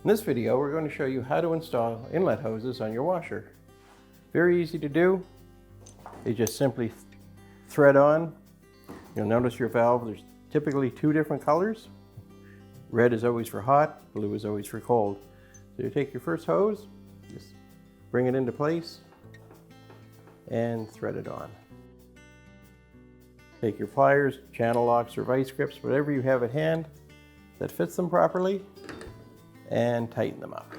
In this video, we're going to show you how to install inlet hoses on your washer. Very easy to do. They just simply thread on. You'll notice your valve, there's typically two different colors. Red is always for hot, blue is always for cold. So you take your first hose, just bring it into place, and thread it on. Take your pliers, channel locks, or vice grips, whatever you have at hand that fits them properly, and tighten them up.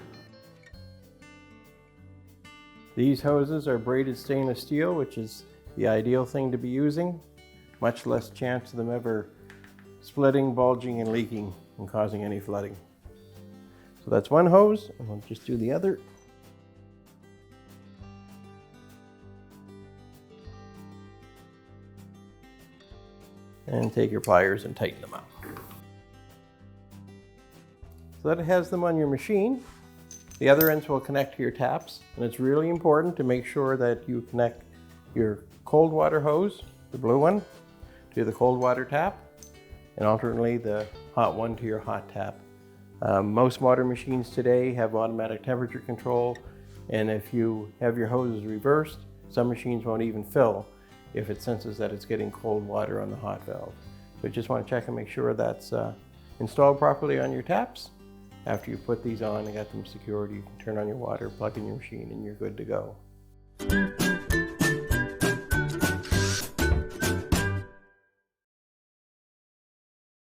These hoses are braided stainless steel, which is the ideal thing to be using. Much less chance of them ever splitting, bulging, and leaking and causing any flooding. So that's one hose, and we'll just do the other. And take your pliers and tighten them up. So that it has them on your machine. The other ends will connect to your taps, and it's really important to make sure that you connect your cold water hose, the blue one, to the cold water tap, and alternately the hot one to your hot tap. Most modern machines today have automatic temperature control, and if you have your hoses reversed, some machines won't even fill if it senses that it's getting cold water on the hot valve. So you just want to check and make sure that's installed properly on your taps. After you put these on and got them secured, you can turn on your water, plug in your machine, and you're good to go.